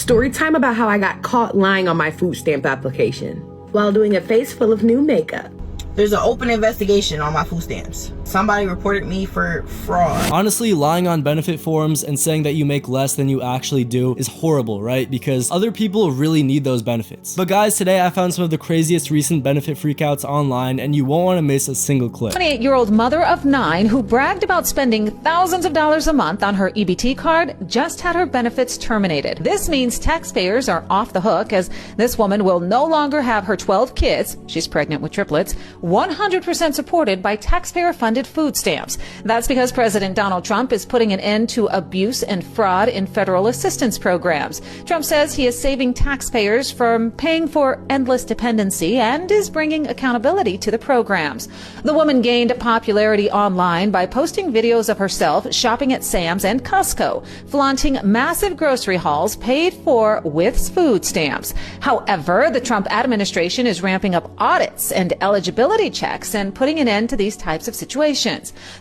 Story time about how I got caught lying on my food stamp application while doing a face full of new makeup. There's an open investigation on my food stamps. Somebody reported me for fraud. Honestly, lying on benefit forms and saying that you make less than you actually do is horrible, right? Because other people really need those benefits. But guys, today I found some of the craziest recent benefit freakouts online, and you won't want to miss a single clip. 28-year-old mother of 9 who bragged about spending thousands of dollars a month on her EBT card just had her benefits terminated. This means taxpayers are off the hook, as this woman will no longer have her 12 kids, she's pregnant with triplets, 100% supported by taxpayer-funded food stamps. That's because President Donald Trump is putting an end to abuse and fraud in federal assistance programs. Trump says he is saving taxpayers from paying for endless dependency and is bringing accountability to the programs. The woman gained popularity online by posting videos of herself shopping at Sam's and Costco, flaunting massive grocery hauls paid for with food stamps. However, the Trump administration is ramping up audits and eligibility checks and putting an end to these types of situations.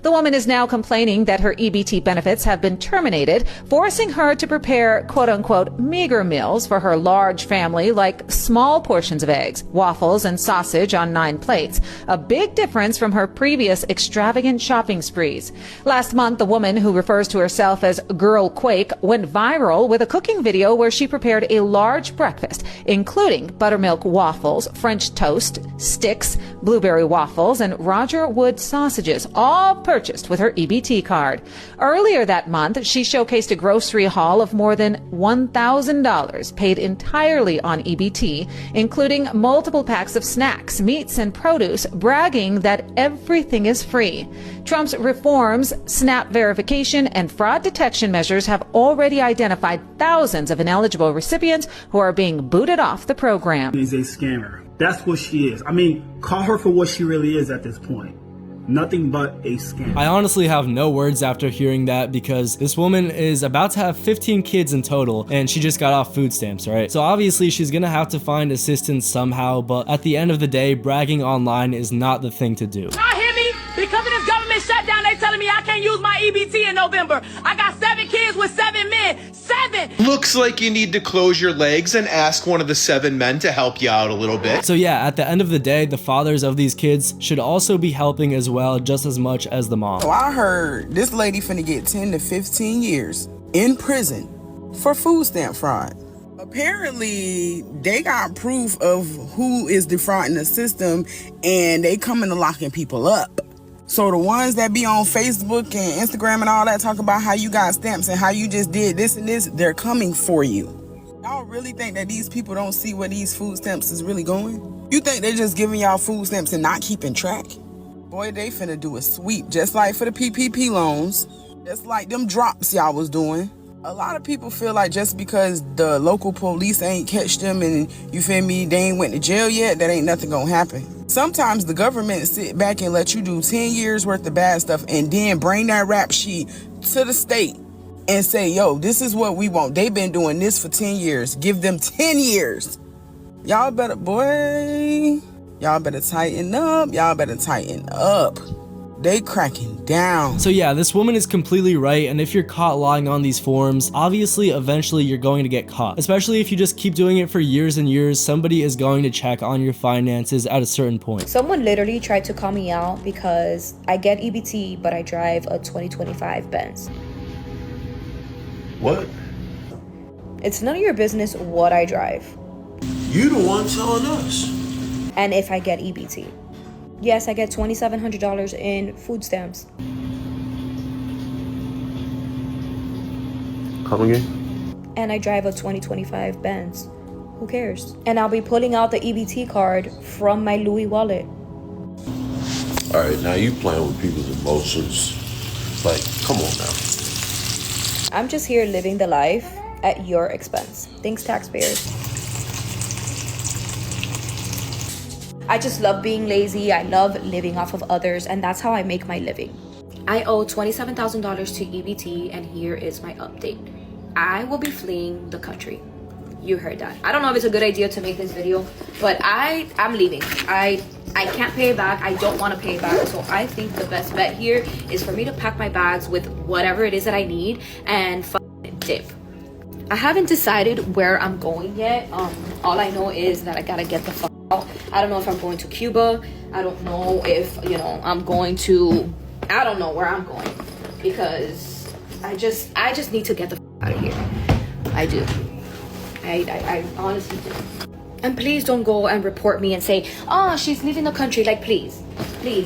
The woman is now complaining that her EBT benefits have been terminated, forcing her to prepare quote-unquote meager meals for her large family, like small portions of eggs, waffles, and sausage on 9 plates, a big difference from her previous extravagant shopping sprees. Last month, the woman, who refers to herself as Girl Quake, went viral with a cooking video where she prepared a large breakfast, including buttermilk waffles, French toast, sticks, blueberry waffles, and Roger Wood sausages, all purchased with her EBT card. Earlier that month, she showcased a grocery haul of more than $1,000 paid entirely on EBT, including multiple packs of snacks, meats, and produce, bragging that everything is free. Trump's reforms, SNAP verification, and fraud detection measures have already identified thousands of ineligible recipients who are being booted off the program. She's a scammer. That's what she is. I mean, call her for what she really is at this point. Nothing but a scam. I honestly have no words after hearing that, because this woman is about to have 15 kids in total and she just got off food stamps, right? So obviously she's gonna have to find assistance somehow, but at the end of the day, bragging online is not the thing to do. Y'all hear me? Because of this government shutdown, they telling me I can't use my EBT in November. I got 7 kids with 7 men. 7! Looks like you need to close your legs and ask one of the 7 men to help you out a little bit. So yeah, at the end of the day, the fathers of these kids should also be helping as well, just as much as the mom. So I heard this lady finna get 10 to 15 years in prison for food stamp fraud. Apparently, they got proof of who is defrauding the system, and they coming to locking people up. So the ones that be on Facebook and Instagram and all that talk about how you got stamps and how you just did this and this, they're coming for you. Y'all really think that these people don't see where these food stamps is really going? You think they're just giving y'all food stamps and not keeping track? Boy, they finna do a sweep, just like for the PPP loans, just like them drops y'all was doing. A lot of people feel like just because the local police ain't catch them and, you feel me, they ain't went to jail yet, that ain't nothing gonna happen. Sometimes the government sit back and let you do 10 years worth of bad stuff and then bring that rap sheet to the state and say, yo, this is what we want. They've been doing this for 10 years. Give them 10 years. Y'all better, boy, y'all better tighten up. Y'all better tighten up. They cracking down. So yeah, this woman is completely right, and if you're caught lying on these forms, obviously eventually you're going to get caught. Especially if you just keep doing it for years and years, somebody is going to check on your finances at a certain point. Someone literally tried to call me out because I get EBT, but I drive a 2025 Benz. What? It's none of your business what I drive. You the one telling us. And if I get EBT. Yes, I get $2,700 in food stamps. Come again? And I drive a 2025 Benz. Who cares? And I'll be pulling out the EBT card from my Louis wallet. All right, now you playing with people's emotions. Like, come on now. I'm just here living the life at your expense. Thanks, taxpayers. I just love being lazy. I love living off of others, and that's how I make my living. I owe $27,000 to EBT, and here is my update. I will be fleeing the country. You heard that. I don't know if it's a good idea to make this video, but I'm leaving. I can't pay it back. I don't want to pay it back. So I think the best bet here is for me to pack my bags with whatever it is that I need and dip. I haven't decided where I'm going yet. All I know is that I gotta get the fuck out. I don't know if I'm going to Cuba. I don't know if, you know, I'm going to, I don't know where I'm going, because I just need to get the fuck out of here. I do. I honestly do. And please don't go and report me and say, oh, she's leaving the country. Like, please,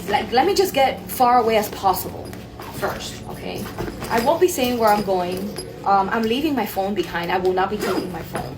like, let me just get far away as possible first, okay? I won't be saying where I'm going. I'm leaving my phone behind. I will not be taking my phone.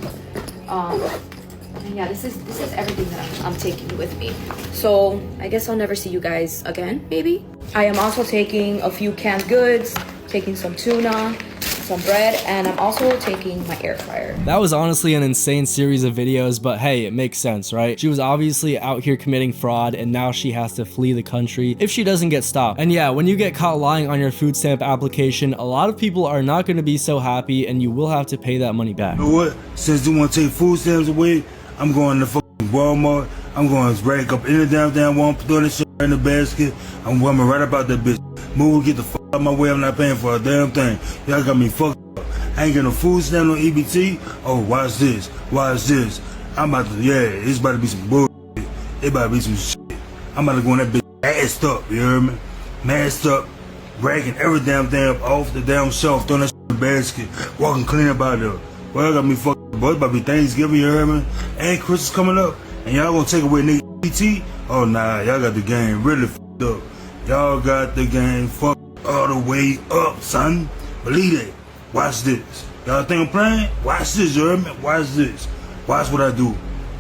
And yeah, this is everything that I'm taking with me. So I guess I'll never see you guys again, maybe. I am also taking a few canned goods, taking some tuna, some bread, and I'm also taking my air fryer. That was honestly an insane series of videos, but hey, it makes sense, right? She was obviously out here committing fraud, and now she has to flee the country if she doesn't get stopped. And yeah, when you get caught lying on your food stamp application, a lot of people are not going to be so happy, and you will have to pay that money back. You know what? Since they want to take food stamps away, I'm going to fucking Walmart. I'm going to rack up any damn Walmart, throw this shit in the basket. I'm coming right about that bitch. Move, get the fuck out of my way. I'm not paying for a damn thing. Y'all got me fucked up. I ain't getting no food stamp, no EBT. Oh, watch this. Watch this. I'm about to, yeah, it's about to be some bullshit. It about to be some shit. I'm about to go in that bitch masked up, you hear me? Masked up, racking every damn thing off the damn shelf, throwing that shit in the basket, walking clean about it. Well, I got me fucked up, boy. It's about to be Thanksgiving, you hear me? And Christmas coming up. And y'all gonna take away nigga EBT? Oh, nah, y'all got the game really fucked up. Y'all got the game fucked all the way up, son. Believe it. Watch this. Y'all think I'm playing? Watch this, you heard me? Watch this. Watch what I do.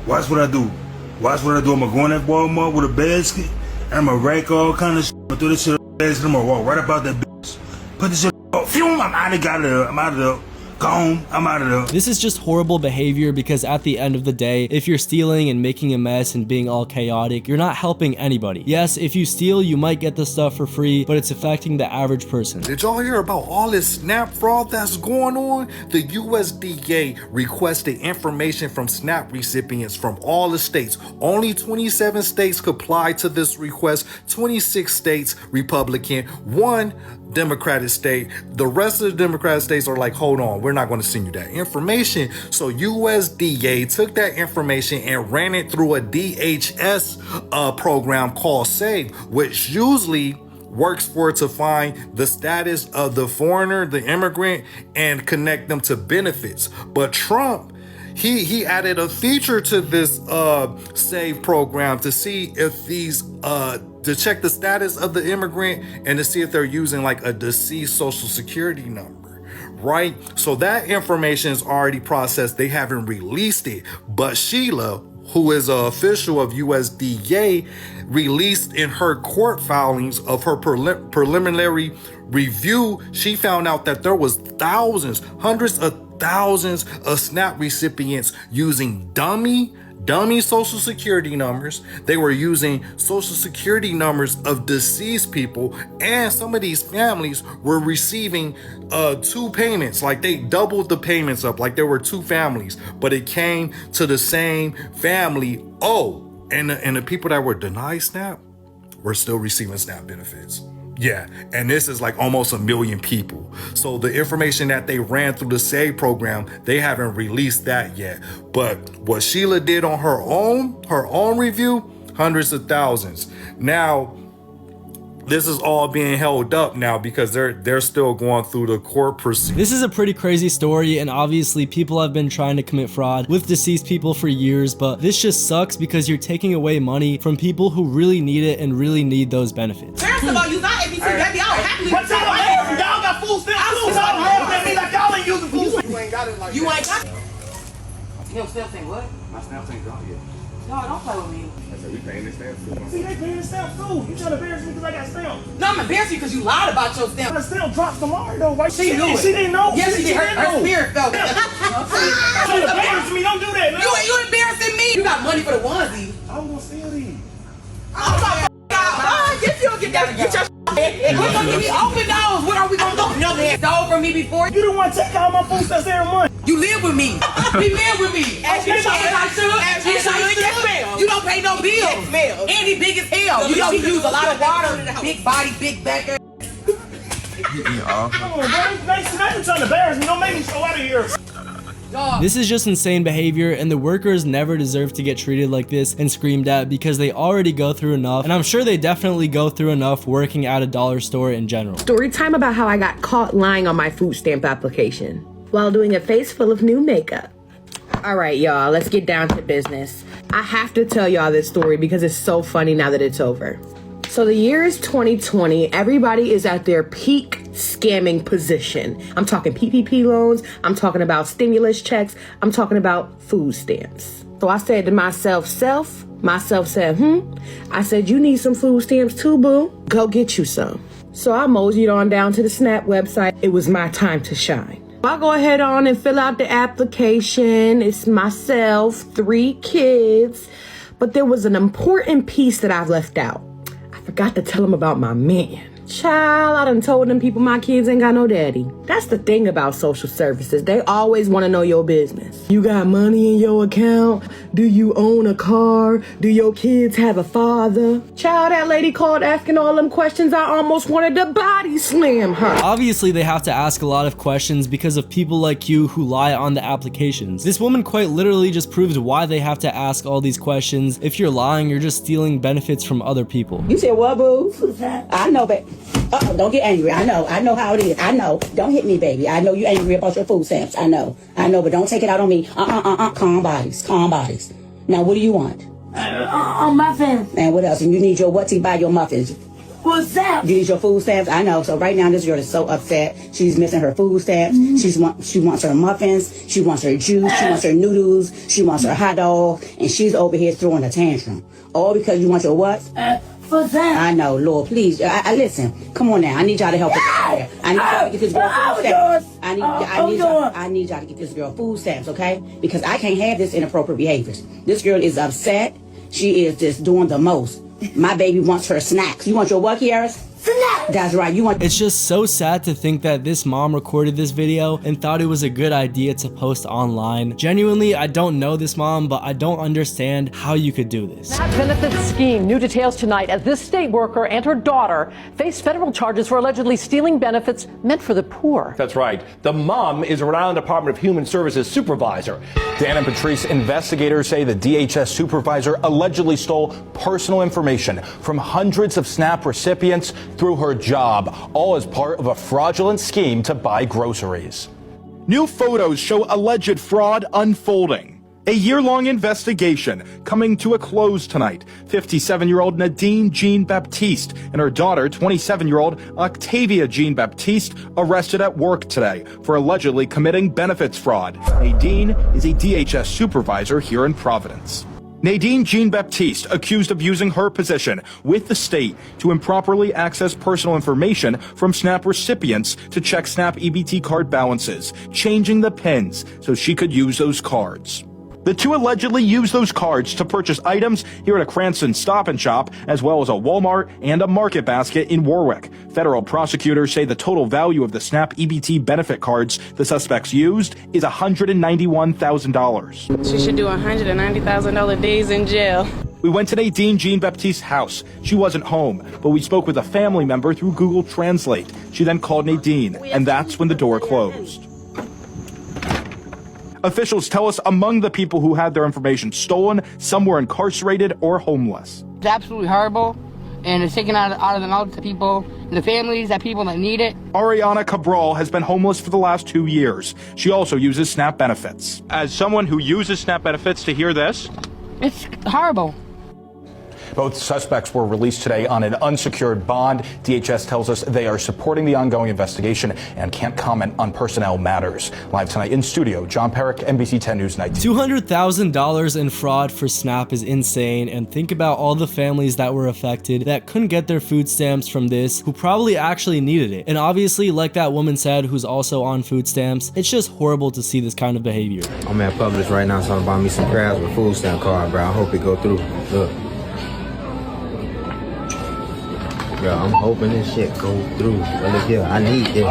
Watch what I do. Watch what I do. I'm gonna go in that Walmart with a basket, and I'm gonna rack all kind of shit. I'm gonna throw this shit in the basket. I'm gonna walk right about that bitch. Put this shit up. Phew, I'm out of there. I'm out of there. Gone. I'm out of there. This is just horrible behavior, because at the end of the day, if you're stealing and making a mess and being all chaotic, you're not helping anybody. Yes, if you steal, you might get the stuff for free, but it's affecting the average person. Did y'all hear about all this SNAP fraud that's going on? The USDA requested information from SNAP recipients from all the states. Only 27 states complied to this request, 26 states Republican, 1 Democratic state. The rest of the Democratic states are like, hold on, we're not going to send you that information. So USDA took that information and ran it through a DHS program called SAVE, which usually works for it to find the status of the foreigner, the immigrant, and connect them to benefits. But Trump, he added a feature to this SAVE program to see if these to check the status of the immigrant and to see if they're using like a deceased social security number, right? So that information is already processed. They haven't released it, but Sheila, who is an official of USDA, released in her court filings of her preliminary review, she found out that there was hundreds of thousands of SNAP recipients using dummy social security numbers. They were using social security numbers of deceased people, and some of these families were receiving 2 payments. Like they doubled the payments up, like there were 2 families, but it came to the same family. Oh, and the people that were denied SNAP were still receiving SNAP benefits. Yeah, and this is like almost 1 million people. So the information that they ran through the SAVE program, they haven't released that yet. But what Sheila did on her own review, hundreds of thousands. Now, this is all being held up now because they're still going through the court proceedings. This is a pretty crazy story, and obviously people have been trying to commit fraud with deceased people for years, but this just sucks because you're taking away money from people who really need it and really need those benefits. First of all, you not ABC, baby. I don't happily. But y'all got food stamps too. Y'all don't have me like y'all ain't using food stamps. You ain't got it like you ain't got it. Your stamp thing what? My stamp ain't gone yet. No, don't play with me. I said we paying this stamp too. See, they paying the stamp too. You trying to embarrass me because I got stamps. No, I'm embarrassing you because you lied about your stamp. The stamp drops tomorrow though, right? She knew it. She didn't know. Yes, she did. Her spirit felt it. You embarrassing me. Don't do that. No. You embarrassing me. You got money for the onesie. I was gonna steal these. I'm talking about. If you don't get that, get your we're gonna give me open doors. What are we gonna do? You never had stole from me before. You the one take out my food stamps every month. You live with me. He live with me. As you should. Yes, ma'am. You don't pay no bills. Yes, ma'am. And he big as hell. You know he use a lot of water. Big body, big back. Come on, bro. Now you're trying to embarrass me. Don't make me so out of here. This is just insane behavior, and the workers never deserve to get treated like this and screamed at because they already go through enough, and I'm sure they definitely go through enough working at a dollar store in general. Story time about how I got caught lying on my food stamp application while doing a face full of new makeup. All right, y'all, let's get down to business. I have to tell y'all this story because it's so funny now that it's over. So the year is 2020. Everybody is at their peak scamming position. I'm talking PPP loans. I'm talking about stimulus checks. I'm talking about food stamps. So I said to myself said, I said, you need some food stamps too, boo. Go get you some. So I moseyed on down to the SNAP website. It was my time to shine. I'll go ahead on and fill out the application. It's myself, 3 kids. But there was an important piece that I've left out. I forgot to tell them about my man. Child, I done told them people my kids ain't got no daddy. That's the thing about social services. They always want to know your business. You got money in your account? Do you own a car? Do your kids have a father? Child, that lady called asking all them questions. I almost wanted to body slam her. Obviously, they have to ask a lot of questions because of people like you who lie on the applications. This woman quite literally just proves why they have to ask all these questions. If you're lying, you're just stealing benefits from other people. You said what, boo? I know, but don't get angry. I know how it is. I know. Don't hit me, baby. I know you angry about your food stamps. I know, but don't take it out on me. Calm bodies. Now, what do you want? Muffins. And what else? And you need your what to buy your muffins? What's that? You need your food stamps? I know. So right now, this girl is so upset. She's missing her food stamps. Mm-hmm. She wants her muffins. She wants her juice. She wants her noodles. She wants her hot dog. And she's over here throwing a tantrum. All because you want your what? What's that? I know, Lord, please. I listen. Come on now. I need y'all to help her. I need y'all to get this girl food stamps. I need y'all to get this girl food stamps, okay? Because I can't have this inappropriate behaviors. This girl is upset. She is just doing the most. My baby wants her snacks. You want your what, Kiaris? That's right. It's just so sad to think that this mom recorded this video and thought it was a good idea to post online. Genuinely, I don't know this mom, but I don't understand how you could do this. That benefits scheme. New details tonight as this state worker and her daughter face federal charges for allegedly stealing benefits meant for the poor. That's right. The mom is a Rhode Island Department of Human Services supervisor. Dan and Patrice investigators say the DHS supervisor allegedly stole personal information from hundreds of SNAP recipients through her job, all as part of a fraudulent scheme to buy groceries. New photos show alleged fraud unfolding. A year-long investigation coming to a close tonight. 57-year-old Nadine Jean Baptiste and her daughter, 27-year-old Octavia Jean Baptiste, arrested at work today for allegedly committing benefits fraud. Nadine is a DHS supervisor here in Providence. Nadine Jean Baptiste accused of using her position with the state to improperly access personal information from SNAP recipients to check SNAP EBT card balances, changing the pins so she could use those cards. The two allegedly used those cards to purchase items here at a Cranston Stop and Shop, as well as a Walmart and a Market Basket in Warwick. Federal prosecutors say the total value of the SNAP EBT benefit cards the suspects used is $191,000. She should do $190,000 days in jail. We went to Nadine Jean Baptiste's house. She wasn't home, but we spoke with a family member through Google Translate. She then called Nadine, and that's when the door closed. Officials tell us among the people who had their information stolen, some were incarcerated or homeless. It's absolutely horrible, and it's taken out of the mouths of people and the families, that people that need it. Ariana Cabral has been homeless for the last 2 years. She also uses SNAP benefits. As someone who uses SNAP benefits, to hear this, it's horrible. Both suspects were released today on an unsecured bond. DHS tells us they are supporting the ongoing investigation and can't comment on personnel matters. Live tonight in studio, John Perrick, NBC 10 News Night. $200,000 in fraud for SNAP is insane, and think about all the families that were affected that couldn't get their food stamps from this, who probably actually needed it. And obviously, like that woman said who's also on food stamps, it's just horrible to see this kind of behavior. I'm at Publix right now, so I'm buying me some crabs with food stamp card, bro. I hope it go through. Look. Bro, I'm hoping this shit go through. But look here, I need it.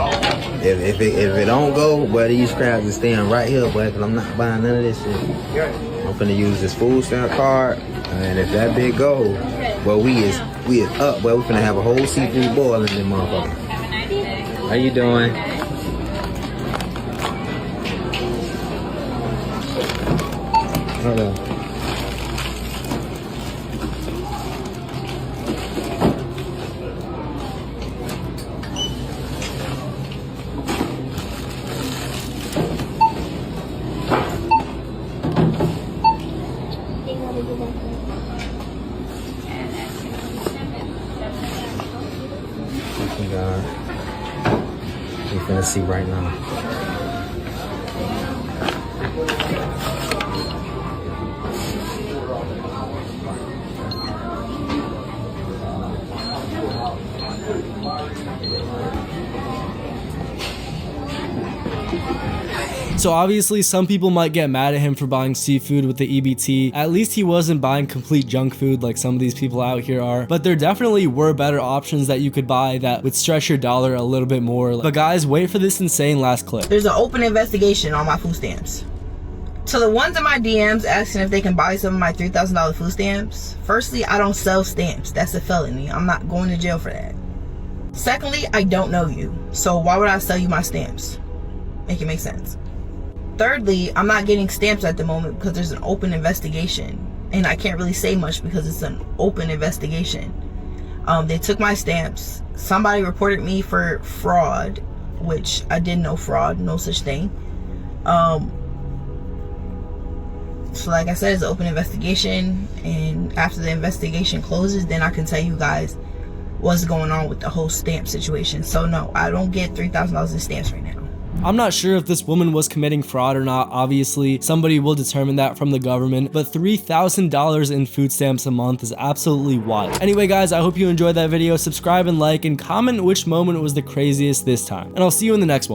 If it don't go, well, these crabs are staying right here, boy, because I'm not buying none of this shit. I'm finna use this food stamp card, and if that big go, well, we is up, boy. We finna have a whole seafood boil in this motherfucker. How you doing? Hold on. We're finna see right now. So obviously some people might get mad at him for buying seafood with the EBT. At least he wasn't buying complete junk food like some of these people out here are. But there definitely were better options that you could buy that would stretch your dollar a little bit more. But guys, wait for this insane last clip. There's an open investigation on my food stamps. So the ones in my DMs asking if they can buy some of my $3,000 food stamps, firstly, I don't sell stamps. That's a felony. I'm not going to jail for that. Secondly, I don't know you. So why would I sell you my stamps? Make it make sense. Thirdly, I'm not getting stamps at the moment because there's an open investigation. And I can't really say much because it's an open investigation. They took my stamps. Somebody reported me for fraud, which I did no fraud, no such thing. So like I said, it's an open investigation. And after the investigation closes, then I can tell you guys what's going on with the whole stamp situation. So no, I don't get $3,000 in stamps right now. I'm not sure if this woman was committing fraud or not. Obviously, somebody will determine that from the government, but $3,000 in food stamps a month is absolutely wild. Anyway, guys, I hope you enjoyed that video. Subscribe and like and comment which moment was the craziest this time, and I'll see you in the next one.